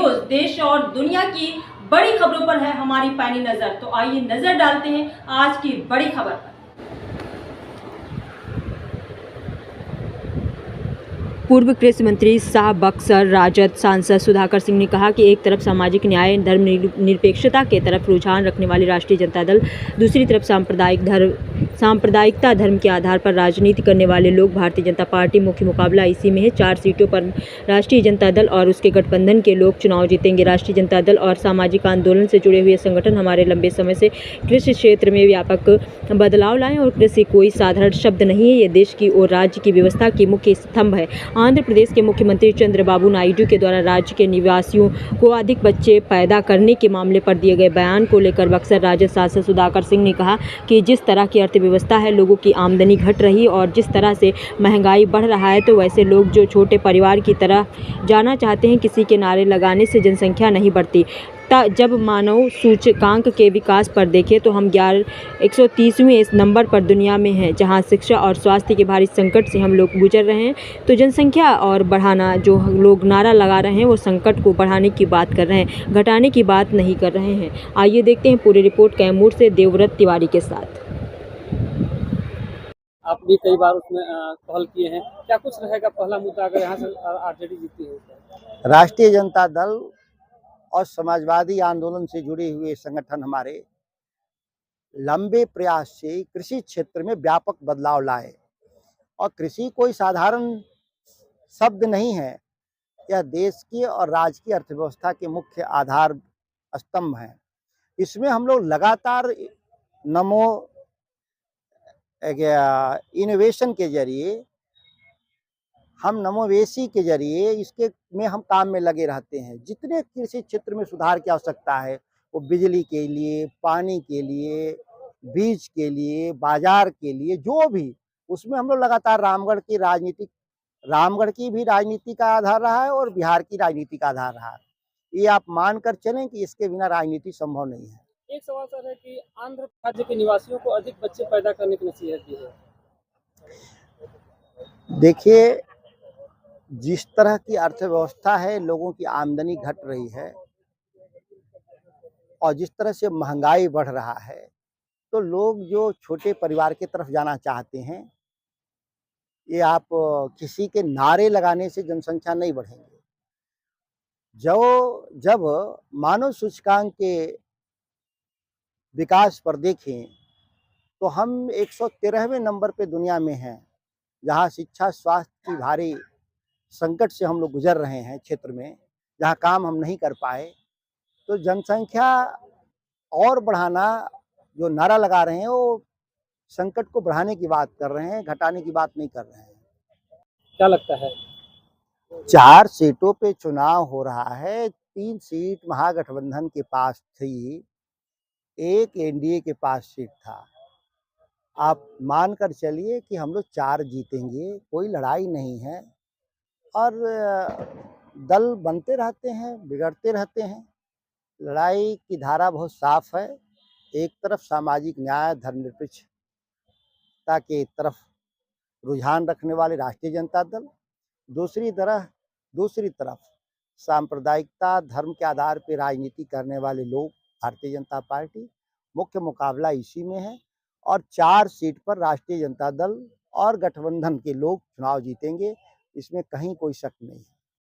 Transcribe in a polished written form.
News देश और दुनिया की बड़ी खबरों पर है हमारी पैनी नजर। तो आइए नजर डालते हैं आज की बड़ी खबर पर। पूर्व कृषि मंत्री शाह बक्सर राजद सांसद सुधाकर सिंह ने कहा कि एक तरफ सामाजिक न्याय धर्मनिरपेक्षता के तरफ रुझान रखने वाली राष्ट्रीय जनता दल, दूसरी तरफ सांप्रदायिकता धर्म के आधार पर राजनीति करने वाले लोग। भारतीय जनता पार्टी मुख्य मुकाबला इसी में है। 4 सीटों पर राष्ट्रीय जनता दल और उसके गठबंधन के लोग चुनाव जीतेंगे। राष्ट्रीय जनता दल और सामाजिक आंदोलन से जुड़े हुए संगठन हमारे लंबे समय से कृषि क्षेत्र में व्यापक बदलाव लाएं और कृषि कोई साधारण शब्द नहीं है, ये देश की और राज्य की व्यवस्था की मुख्य स्तंभ है। आंध्र प्रदेश के मुख्यमंत्री चंद्रबाबू नायडू के द्वारा राज्य के निवासियों को अधिक बच्चे पैदा करने के मामले पर दिए गए बयान को लेकर बक्सर राजद सांसद सुधाकर सिंह ने कहा कि जिस तरह की अर्थव्यवस्था है, लोगों की आमदनी घट रही और जिस तरह से महंगाई बढ़ रहा है, तो वैसे लोग जो छोटे परिवार की तरह जाना चाहते हैं, किसी के नारे लगाने से जनसंख्या नहीं बढ़ती। जब मानव सूचकांक के विकास पर देखें तो हम 130वें इस नंबर पर दुनिया में हैं, जहां शिक्षा और स्वास्थ्य के भारी संकट से हम लोग गुजर रहे हैं। तो जनसंख्या और बढ़ाना, जो लोग नारा लगा रहे हैं, वो संकट को बढ़ाने की बात कर रहे हैं, घटाने की बात नहीं कर रहे हैं। आइए देखते हैं पूरी रिपोर्ट कैमूर से देवव्रत तिवारी के साथ। आप भी कई बार उसमें पहल किए हैं, क्या कुछ रहेगा पहला मुद्दा अगर यहाँ से आरजेडी जीतती है? राष्ट्रीय जनता दल और समाजवादी आंदोलन से जुड़े हुए संगठन हमारे लंबे प्रयास से कृषि क्षेत्र में व्यापक बदलाव लाए। और कृषि कोई साधारण शब्द नहीं है, यह देश की और राज्य की अर्थव्यवस्था के मुख्य आधार स्तंभ है। इसमें हम लोग लगातार इनोवेशन के जरिए, हम नमोवेशी के जरिए इसके में हम काम में लगे रहते हैं। जितने कृषि क्षेत्र में सुधार की आवश्यकता है, वो बिजली के लिए, पानी के लिए, बीज के लिए, बाजार के लिए, जो भी, उसमें हम लोग लगातार रामगढ़ की भी राजनीति का आधार रहा है और बिहार की राजनीति का आधार रहा है। ये आप मानकर चलें कि इसके बिना राजनीति संभव नहीं है। एक सवाल सर है कि आंध्र राज्य के निवासियों को अधिक बच्चे पैदा करने की नसीहत दी है। देखिए, जिस तरह की अर्थव्यवस्था है, लोगों की आमदनी घट रही है और जिस तरह से महंगाई बढ़ रहा है, तो लोग जो छोटे परिवार की तरफ जाना चाहते हैं, ये आप किसी के नारे लगाने से जनसंख्या नहीं बढ़ेंगे। जब मानव सूचकांक के विकास पर देखें तो हम 113वें नंबर पे दुनिया में हैं, जहाँ शिक्षा स्वास्थ्य की भारी संकट से हम लोग गुजर रहे हैं क्षेत्र में, जहाँ काम हम नहीं कर पाए। तो जनसंख्या और बढ़ाना जो नारा लगा रहे हैं, वो संकट को बढ़ाने की बात कर रहे हैं, घटाने की बात नहीं कर रहे हैं। क्या लगता है? 4 सीटों पे चुनाव हो रहा है, 3 सीट महागठबंधन के पास थी, 1 एनडीए के पास सीट था। आप मानकर चलिए कि हम लोग 4 जीतेंगे, कोई लड़ाई नहीं है। और दल बनते रहते हैं, बिगड़ते रहते हैं। लड़ाई की धारा बहुत साफ है। एक तरफ सामाजिक न्याय धर्मनिरपेक्षता के तरफ रुझान रखने वाले राष्ट्रीय जनता दल, दूसरी तरफ सांप्रदायिकता धर्म के आधार पर राजनीति करने वाले लोग, भारतीय जनता पार्टी। मुख्य मुकाबला इसी में है और 4 सीट पर राष्ट्रीय जनता दल और गठबंधन के लोग चुनाव जीतेंगे, इसमें कहीं कोई शक नहीं है।